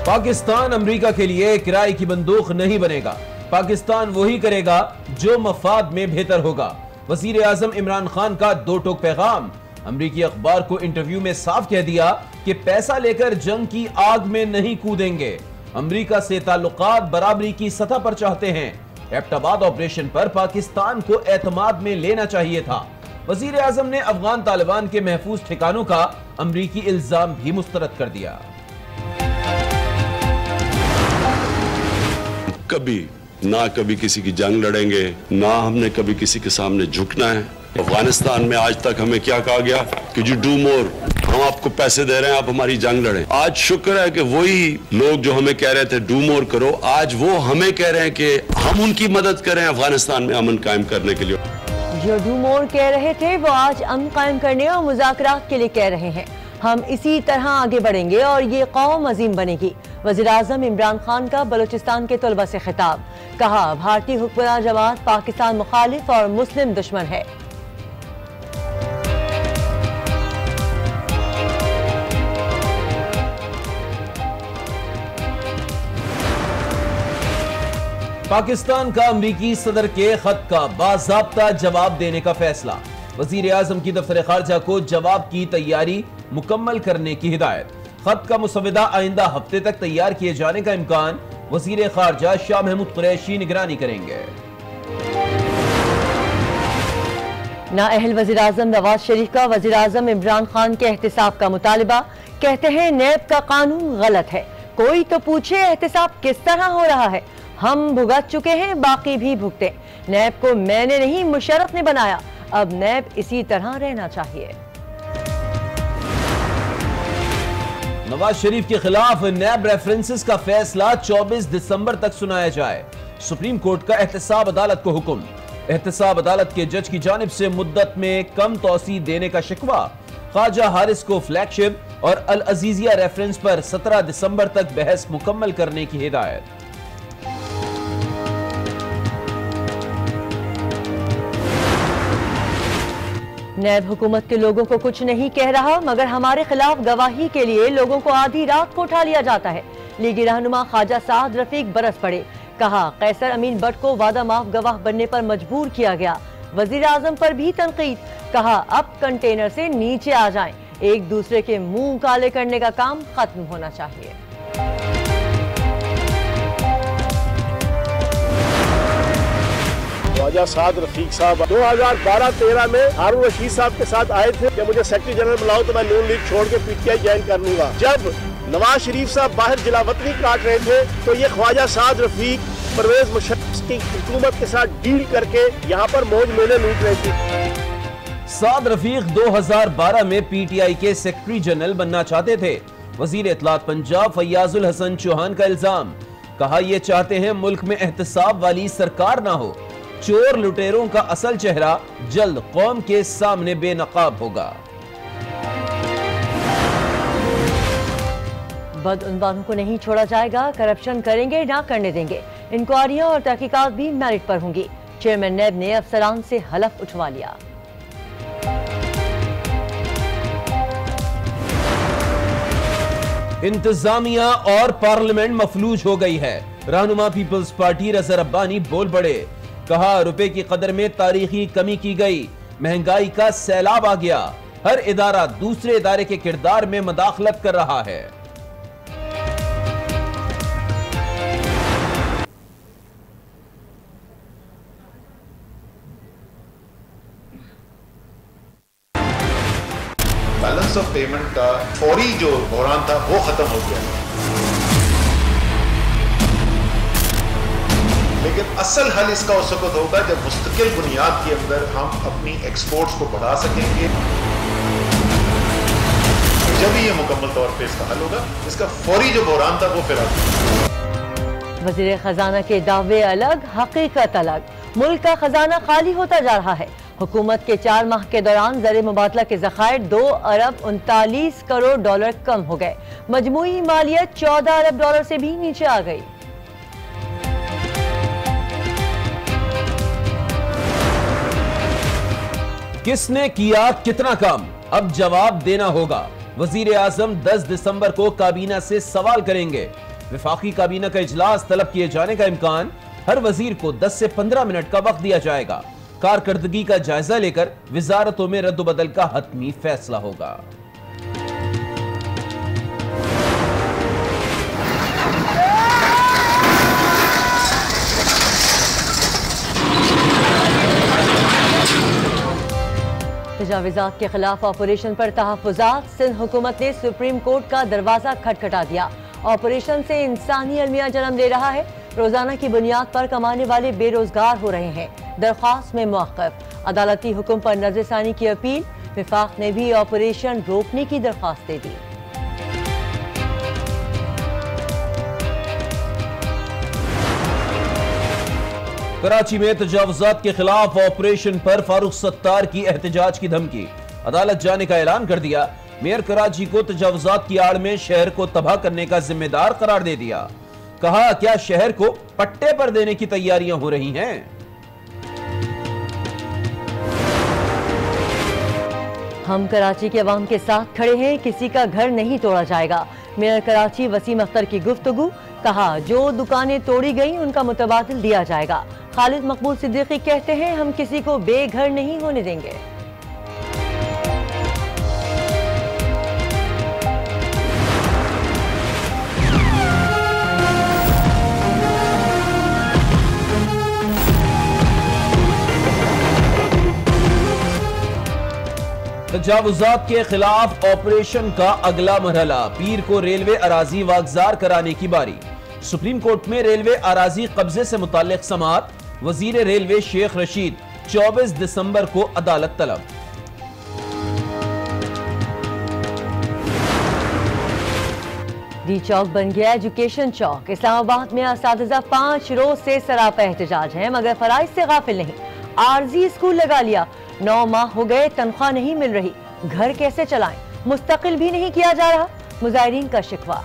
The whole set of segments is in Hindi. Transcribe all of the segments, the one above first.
पाकिस्तान अमेरिका के लिए किराए की बंदूक नहीं बनेगा। पाकिस्तान वही करेगा जो मफाद में बेहतर होगा। वजीर आजम इमरान खान का दो टोक पैगाम। अमेरिकी अखबार को इंटरव्यू में साफ कह दिया कि पैसा लेकर जंग की आग में नहीं कूदेंगे। अमेरिका से ताल्लुकात बराबरी की सतह पर चाहते हैं। एबटाबाद ऑपरेशन पर पाकिस्तान को एतमाद में लेना चाहिए था। वजीर आजम ने अफगान तालिबान के महफूज ठिकानों का अमेरिकी इल्जाम भी मुस्तरद कर दिया। कभी किसी की जंग लड़ेंगे, ना हमने कभी किसी के सामने झुकना है। अफगानिस्तान में आज तक हमें क्या कहा गया कि यू डू मोर, हम आपको पैसे दे रहे हैं, आप हमारी जंग लड़ें। आज शुक्र है कि वही लोग जो हमें कह रहे थे डू मोर करो, आज वो हमें कह रहे हैं कि हम उनकी मदद करें अफगानिस्तान में अमन कायम करने के लिए। जो डू मोर कह रहे थे वो आज अमन कायम करने और मुज़ाकरात के लिए कह रहे हैं। हम इसी तरह आगे बढ़ेंगे और ये कौम अजीम बनेगी। वज़ीर आज़म इमरान खान का बलूचिस्तान के तलबा से खिताब। कहा, भारतीय हुक्मरान जमात पाकिस्तान मुखालिफ और मुस्लिम दुश्मन है। पाकिस्तान का अमरीकी सदर के खत का बाज़ाब्ता जवाब देने का फैसला। वजीर आजम की दफ्तर खारजा को जवाब की तैयारी मुकम्मल करने की हिदायत। खत का मुसविदा आइंदा हफ्ते तक तैयार किए जाने का इम्कान। वजीर खारजा शाह महमूद कुरैशी निगरानी करेंगे। नाअहल वज़ीर आज़म नवाज शरीफ का वज़ीर आज़म इमरान खान के एहतिसाब का मुतालिबा। कहते हैं नैब का कानून गलत है। कोई तो पूछे एहतिसाब किस तरह हो रहा है। हम भुगत चुके हैं, बाकी भी भुगते। नैब को मैंने नहीं मुशर्रफ ने बनाया, अब नैब इसी तरह रहना चाहिए। नवाज शरीफ के खिलाफ नैब रेफरेंसेस का फैसला 24 दिसंबर तक सुनाया जाए। सुप्रीम कोर्ट का एहतसाब अदालत को हुक्म। एहतसाब अदालत के जज की जानिब से मुद्दत में कम तौसी देने का शिकवा। ख्वाजा हारिस को फ्लैगशिप और अल अजीजिया रेफरेंस पर 17 दिसंबर तक बहस मुकम्मल करने की हिदायत। नैब हुकूमत के लोगों को कुछ नहीं कह रहा, मगर हमारे खिलाफ गवाही के लिए लोगों को आधी रात को उठा लिया जाता है। लीगी रहनुमा ख्वाजा साद रफीक बरस पड़े। कहा, कैसर अमीन भट्ट को वादा माफ गवाह बनने पर मजबूर किया गया। वजीर आजम पर भी तनकीद। कहा, अब कंटेनर से नीचे आ जाएं। एक दूसरे के मुंह काले करने का काम खत्म होना चाहिए। ख्वाजा साद रफीक साहब 2012-13 में हारून रशीद साहब के साथ आए थे कि मुझे सेक्रेटरी जनरल बुलाओ तो मैं नून लीग छोड़ के पीटीआई ज्वाइन कर लूंगा। जब नवाज शरीफ साहब बाहर जिलावतनी काट रहे थे तो ये ख्वाजा साद रफीक परवेज मुशर्रफ की हुकूमत के साथ डील करके यहाँ पर मौज मेले लूट रहे थे। साद रफीक 2012 में पीटीआई के सेक्रेटरी जनरल बनना चाहते थे। वजीर इत्तलात पंजाब फैयाजुल हसन चौहान का इल्जाम। कहा, ये चाहते हैं मुल्क में एहतसाब वाली सरकार ना हो। चोर लुटेरों का असल चेहरा जल्द कौम के सामने बेनकाब होगा। बदउनवानों को नहीं छोड़ा जाएगा, करप्शन करेंगे ना करने देंगे। इंक्वायरियां और तहकीकात भी मेरिट पर होंगी। चेयरमैन नैब ने अफसरान से हलफ उठवा लिया। इंतजामिया और पार्लियामेंट मफलूज हो गई है। रहनुमा पीपल्स पार्टी रज़ा रब्बानी बोल पड़े। कहा, रुपए की कदर में तारीखी कमी की गई, महंगाई का सैलाब आ गया। हर इदारा दूसरे इदारे के किरदार में मदाखलत कर रहा है। बैलेंस ऑफ पेमेंट का फौरी जो बहरान था वो खत्म हो गया, लेकिन असल हल इसका उस वक्त होगा जब मुस्तकिल बुनियाद के अंदर हम अपनी एक्सपोर्ट्स को बढ़ा सकेंगे। जब ही ये मुकम्मल तौर पे इसका हल होगा, इसका फौरी जो बहरान था वो फिर वज़ीर खजाना के दावे अलग, हकीकत अलग। मुल्क का खजाना खाली होता जा रहा है। हुकूमत के 4 माह के दौरान ज़र मुबादला के ज़खायर 2 अरब 39 करोड़ डॉलर कम हो गए। मजमूई मालियत 14 अरब डॉलर से भी नीचे आ गई। किसने किया कितना काम, अब जवाब देना होगा। वजीर आजम 10 दिसंबर को काबीना से सवाल करेंगे। वफाकी काबीना का इजलास तलब किए जाने का इम्कान। हर वजीर को 10 से 15 मिनट का वक्त दिया जाएगा। कारकर्दगी का जायजा लेकर विजारतों में रद्द-बदल का हतमी फैसला होगा। तजावीज़ात के खिलाफ ऑपरेशन पर तहफ़्फ़ुज़ात। सिंध हुकूमत ने सुप्रीम कोर्ट का दरवाजा खटखटा दिया। ऑपरेशन से इंसानी अलमिया जन्म ले रहा है। रोजाना की बुनियाद पर कमाने वाले बेरोजगार हो रहे हैं। दरख्वास्त में मौक़िफ़। अदालती हुक्म पर नज़रसानी की अपील। विफाक ने भी ऑपरेशन रोकने की दरख्वास्त दे दी। कराची में तजावुज़ात के खिलाफ ऑपरेशन पर फारूक सत्तार की एहतजाज की धमकी। अदालत जाने का ऐलान कर दिया। मेयर कराची को तजावुज़ात की आड़ में शहर को तबाह करने का जिम्मेदार करार दे दिया। कहा, क्या शहर को पट्टे पर देने की तैयारियां हो रही हैं? हम कराची के अवाम के साथ खड़े हैं, किसी का घर नहीं तोड़ा जाएगा। मेयर कराची वसीम अख्तर की गुफ्तगू। कहा, जो दुकानें तोड़ी गई उनका मुतबादिल दिया जाएगा। खालिद मकबूल सिद्दीकी कहते हैं, हम किसी को बेघर नहीं होने देंगे। तजावुज़ात के खिलाफ ऑपरेशन का अगला मरहला। पीर को रेलवे अराजी वागजार कराने की बारी। सुप्रीम कोर्ट में रेलवे अराजी कब्जे से मुताल्लिक समाअत। वजीर रेलवे शेख रशीद 24 दिसंबर को अदालत तलब। डी चौक बन गया एजुकेशन चौक। इस्लामाबाद में असातिज़ा 5 रोज से सरापा एहतजाज है, मगर फराइज से गाफिल नहीं। आरजी स्कूल लगा लिया। 9 माह हो गए, तनख्वाह नहीं मिल रही। घर कैसे चलाएं? मुस्तकिल भी नहीं किया जा रहा। मुजाहिरीन का शिकवा।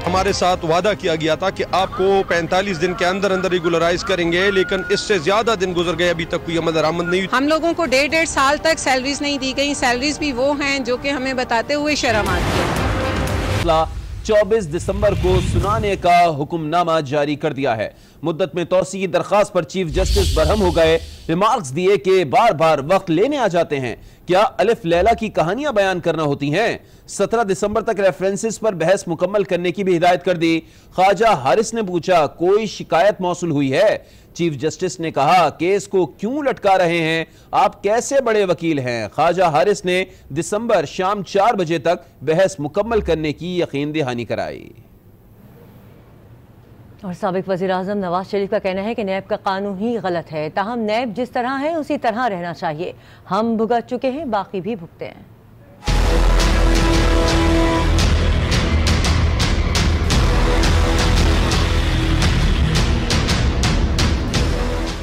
हमारे साथ वादा किया गया था कि आपको 45 दिन के अंदर अंदर रेगुलराइज करेंगे, लेकिन इससे ज्यादा दिन गुजर गए, अभी तक कोई अमल दरामद नहीं हुई। हम लोगों को 1.5 साल तक सैलरीज नहीं दी गई। सैलरीज भी वो हैं जो कि हमें बताते हुए शर्म आती है। 24 दिसंबर को सुनाने का हुक्मनामा जारी कर दिया है। मुद्दत में तौसी की दरखास्त पर चीफ जस्टिस बरहम हो गए। रिमार्क्स दिए कि बार बार वक्त लेने आ जाते हैं। क्या अलिफ लैला की कहानियां बयान करना होती हैं? 17 दिसंबर तक रेफरेंसेस पर बहस मुकम्मल करने की भी हिदायत कर दी। ख्वाजा हारिस ने पूछा, कोई शिकायत मौसूल हुई है? चीफ जस्टिस ने कहा, केस को क्यों लटका रहे हैं? आप कैसे बड़े वकील हैं? ख्वाजा हारिस ने दिसंबर शाम 4 बजे तक बहस मुकम्मल करने की यकीन दहानी कराई। और साबिक वज़ीर आज़म नवाज शरीफ का कहना है कि नैब का कानून ही गलत है। ताहम नैब जिस तरह है उसी तरह रहना चाहिए। हम भुगत चुके हैं, बाकी भी भुगते हैं।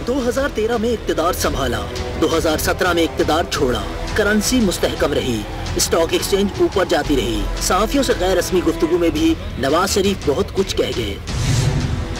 2013 में इक्तदार संभाला, 2017 में इक्तदार छोड़ा। करेंसी मुस्तहकम रही, स्टॉक एक्सचेंज ऊपर जाती रही। सहाफियों से गैर रस्मी गुफ्तगू में भी नवाज शरीफ बहुत कुछ कह गए।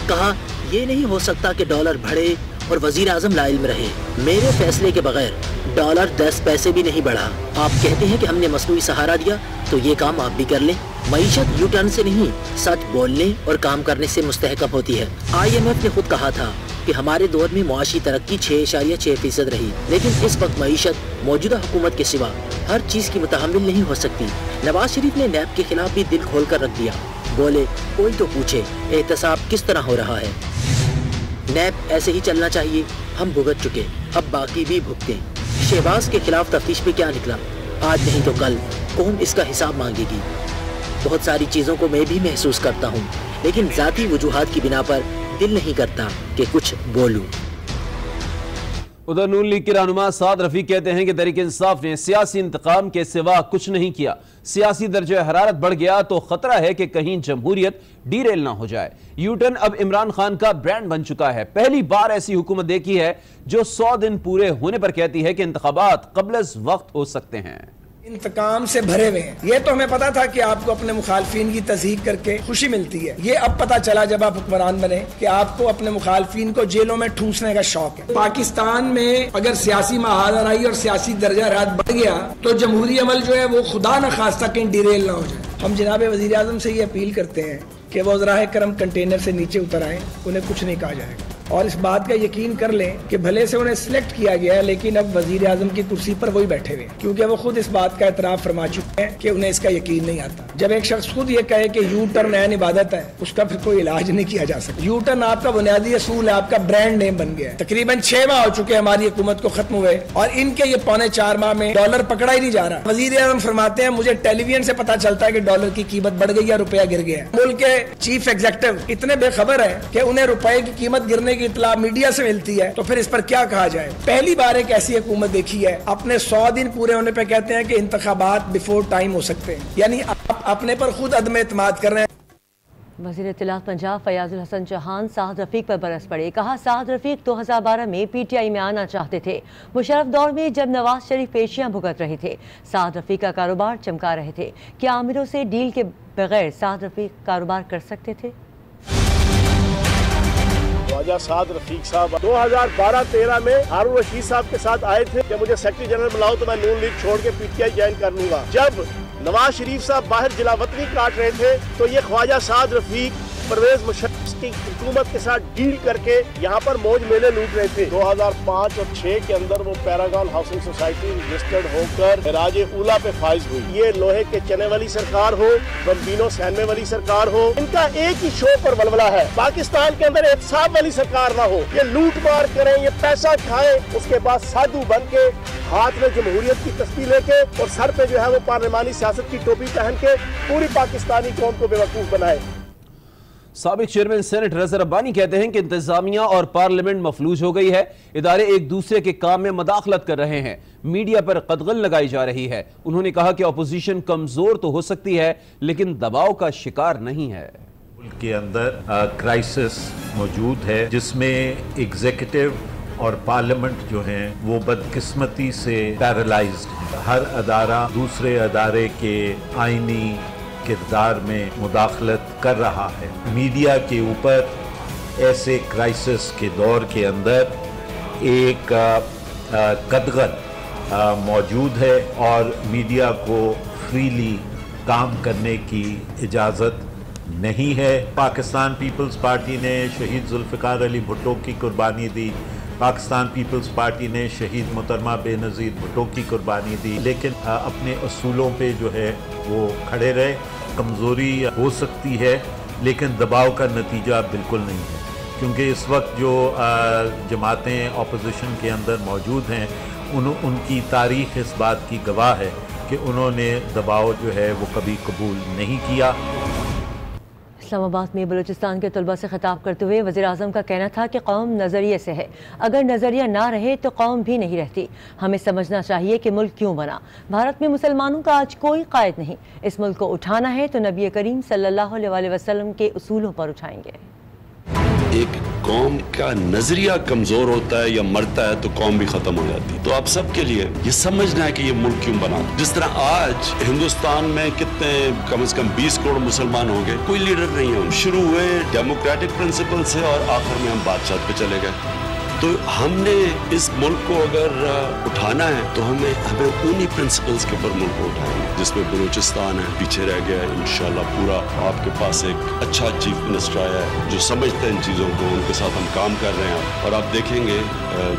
कहा, ये नहीं हो सकता कि डॉलर बढ़े और वजीर आजम लाइल्म रहे। मेरे फैसले के बगैर डॉलर 10 पैसे भी नहीं बढ़ा। आप कहते हैं कि हमने मसनूई सहारा दिया, तो ये काम आप भी कर लें। मईशत यू टर्न से नहीं, सच बोलने और काम करने से मुस्तहकम होती है। IMF ने खुद कहा था कि हमारे दौर में मुआशी तरक्की 6.6% रही, लेकिन इस वक्त मईशत मौजूदा हुकूमत के सिवा हर चीज की मुतहम्मिल नहीं हो सकती। नवाज शरीफ ने नैब के खिलाफ भी दिल खोल कर रख दिया। बोले, कोई तो पूछे एहतसाब किस तरह हो रहा है। नैब ऐसे ही चलना चाहिए। हम भुगत चुके, अब बाकी भी भुगते। शहबाज के खिलाफ तफ्तीश में क्या निकला? आज नहीं तो कल कौम इसका हिसाब मांगेगी। बहुत सारी चीजों को मैं भी महसूस करता हूँ, लेकिन जाती वजूहात की बिना पर दिल नहीं करता कि कुछ बोलूं। उधर नून लीग के रहनुमा साद रफीक कहते हैं कि तहरीक इंसाफ ने सियासी इंतकाम के सिवा कुछ नहीं किया। सियासी दर्जे हरारत बढ़ गया तो खतरा है कि कहीं जमहूरियत डीरेल ना हो जाए। यूटर्न अब इमरान खान का ब्रांड बन चुका है। पहली बार ऐसी हुकूमत देखी है जो 100 दिन पूरे होने पर कहती है कि इंतखाबात क़ब्ल वक्त हो सकते हैं। इंतकाम से भरे हुए हैं। ये तो हमें पता था कि आपको अपने मुखालफिन की तज़हीक करके खुशी मिलती है। ये अब पता चला जब आप हुक्मरान बने कि आपको अपने मुखालफिन को जेलों में ठूंसने का शौक है। पाकिस्तान में अगर सियासी महाजराई और सियासी दर्जा हरारत बढ़ गया तो जमहूरी अमल जो है वो खुदा न खास्ता कहीं डिरेल ना हो जाए। हम जनाब वज़ीर आज़म से ये अपील करते हैं कि वो ज़राए करम कंटेनर से नीचे उतर आए, उन्हें कुछ नहीं कहा जाएगा। और इस बात का यकीन कर लें कि भले से उन्हें सिलेक्ट किया गया है, लेकिन अब वजीर आजम की कुर्सी पर वही बैठे हुए हैं, क्योंकि वो खुद इस बात का एतराफ़ फरमा चुके हैं कि उन्हें इसका यकीन नहीं आता। जब एक शख्स खुद ये कहे कि यू टर्न ऐन इबादत है, उसका फिर कोई इलाज नहीं किया जा सकता। यू टर्न आपका बुनियादी असूल है, आपका ब्रांड नेम बन गया है। तकरीबन 6 माह हो चुके हमारी हुकूमत को खत्म हुए और इनके ये 3.25 माह में डॉलर पकड़ा ही नहीं जा रहा। वजीर आजम फरमाते हैं मुझे टेलीविजन से पता चलता है कि डॉलर की कीमत बढ़ गई या रुपया गिर गया है। मुल्क के चीफ एग्जीक्यूटिव इतने बेखबर है कि उन्हें रुपए की कीमत गिरने की इतला मीडिया से मिलती है, तो फिर इस पर क्या कहा जाए। पहली बार एक ऐसी हुकूमत देखी है अपने 100 दिन पूरे होने पे कहते हैं कि इंतखाबात बिफोर टाइम हो सकते हैं, यानी आप अपने पर खुद अदम एतमाद कर रहे हैं। वज़ीर इत्तलात पंजाब फयाजुल हसन चौहान साद रफीक पर बरस पड़े। कहा साद रफीक 2012 में PTI में आना चाहते थे, मुशर्रफ दौर में जब नवाज शरीफ पेशियां भुगत रहे थे। साद रफीक का कारोबार चमका रहे थे। क्या आमिरों से डील के बगैर साद रफीक कारोबार कर सकते थे? ख्वाजा साद रफीक साहब 2012-13 में हारून रशीद साहब के साथ आए थे कि मुझे सेक्रेटरी जनरल बुलाओ तो मैं नून लीग छोड़ के PTI ज्वाइन कर लूंगा। जब नवाज शरीफ साहब बाहर जिला वतनी काट रहे थे तो ये ख्वाजा साद रफीक परवेज मुशर्रफ की हुकूमत के साथ डील करके यहाँ पर मौज मेले लूट रहे थे। 2005 और 6 के अंदर वो पैरागॉन हाउसिंग सोसाइटी रजिस्टर्ड होकर राजे उला पे फाइज हुई। ये लोहे के चने वाली सरकार हो, बम्बिनो सैनमे वाली सरकार हो, इनका एक ही शो पर वलवला है। पाकिस्तान के अंदर एहतसाब वाली सरकार ना हो, ये लूट मार करें, ये पैसा खाएं, उसके बाद साधु बन के हाथ में जमहूरियत की तस्वीर लेके और सर पे जो है वो पार्लिमानी सियासत की टोपी पहन के पूरी पाकिस्तानी कौम को बेवकूफ बनाए। साबिक चेयरमैन सेनेट रज़ा रब्बानी कहते हैं कि इंतजामिया और पार्लियामेंट मफलूज हो गई है, इदारे एक दूसरे के काम में मदाखलत कर रहे हैं, मीडिया पर कदगन लगाई जा रही है। उन्होंने कहा कि अपोजिशन कमजोर तो हो सकती है लेकिन दबाव का शिकार नहीं है। मुल्क के अंदर क्राइसिस मौजूद है जिसमें एग्जीक्यूटिव और पार्लियामेंट जो हैं वो बदकिस्मती से पैरालाइज्ड है। हर अदारा दूसरे अदारे के आईनी किरदार में मुदाखलत कर रहा है। मीडिया के ऊपर ऐसे क्राइसिस के दौर के अंदर एक कदगन मौजूद है और मीडिया को फ्रीली काम करने की इजाज़त नहीं है। पाकिस्तान पीपल्स पार्टी ने शहीद जुल्फ़िकार अली भुट्टो की कुर्बानी दी, पाकिस्तान पीपल्स पार्टी ने शहीद मोहतरमा बेनज़ीर भुट्टो की कुर्बानी दी, लेकिन अपने असूलों पे जो है वो खड़े रहे। कमज़ोरी हो सकती है लेकिन दबाव का नतीजा बिल्कुल नहीं है, क्योंकि इस वक्त जो जमातें अपोजिशन के अंदर मौजूद हैं उनकी तारीख़ इस बात की गवाह है कि उन्होंने दबाव जो है वो कभी कबूल नहीं किया। इस्लामाबाद में बलूचिस्तान के तलबा से खिताब करते हुए वज़ीर आज़म का कहना था कि कौम नज़रिए से है, अगर नज़रिया ना रहे तो कौम भी नहीं रहती। हमें समझना चाहिए कि मुल्क क्यों बना। भारत में मुसलमानों का आज कोई कायद नहीं। इस मुल्क को उठाना है तो नबी करीम सल्लल्लाहु अलैहि वसल्लम के उसूलों पर उठाएंगे। एक कौम का नजरिया कमजोर होता है या मरता है तो कौम भी खत्म हो जाती है। तो आप सबके लिए ये समझना है कि ये मुल्क क्यों बना। जिस तरह आज हिंदुस्तान में कितने कम से कम 20 करोड़ मुसलमान हो गए, कोई लीडर नहीं है। शुरू हुए डेमोक्रेटिक प्रिंसिपल से और आखिर में हम बादशाह पे चले गए। तो हमने इस मुल्क को अगर उठाना है तो हमें उन्हीं प्रिंसिपल्स के ऊपर मुल्क को उठाएंगे, जिसमें बलूचिस्तान है पीछे रह गया है। इंशाल्लाह पूरा आपके पास एक अच्छा चीफ मिनिस्टर आया है जो समझते हैं इन चीज़ों को, उनके साथ हम काम कर रहे हैं और आप देखेंगे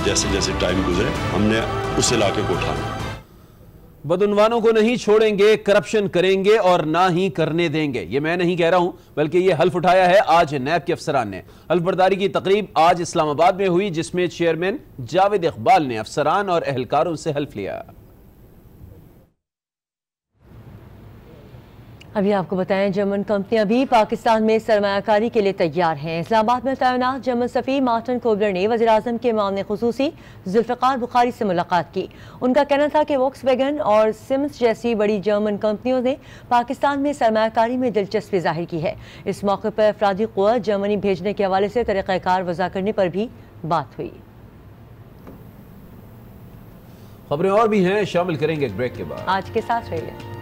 जैसे जैसे टाइम गुजरे हमने उस इलाके को उठाना। बदउनवानों को नहीं छोड़ेंगे, करप्शन करेंगे और ना ही करने देंगे। ये मैं नहीं कह रहा हूं, बल्कि ये हल्फ उठाया है आज नैब के अफसरान ने। हल्फ बर्दारी की तकरीब आज इस्लामाबाद में हुई, जिसमें चेयरमैन जावेद इकबाल ने अफसरान और एहलकारों से हल्फ लिया। अभी आपको बताएं, जर्मन कंपनियां भी पाकिस्तान में सरमायाकारी के लिए तैयार हैं। इस्लामाबाद में तैनात जर्मन सफ़ीर मार्टिन कोबलर ने वज़ीर आज़म के मामले खुसूसी जुल्फ़िकार बुखारी से मुलाकात की। उनका कहना था कि वोक्सवैगन और सिम्स जैसी बड़ी जर्मन कंपनियों ने पाकिस्तान में सरमायाकारी में दिलचस्पी जाहिर की है। इस मौके पर अफरादी क़ुव्वत जर्मनी भेजने के हवाले से तरीक़ाकार वज़ा करने पर भी बात हुई। खबरें और भी हैं, शामिल करेंगे एक ब्रेक के बाद। आज के साथ रहिए।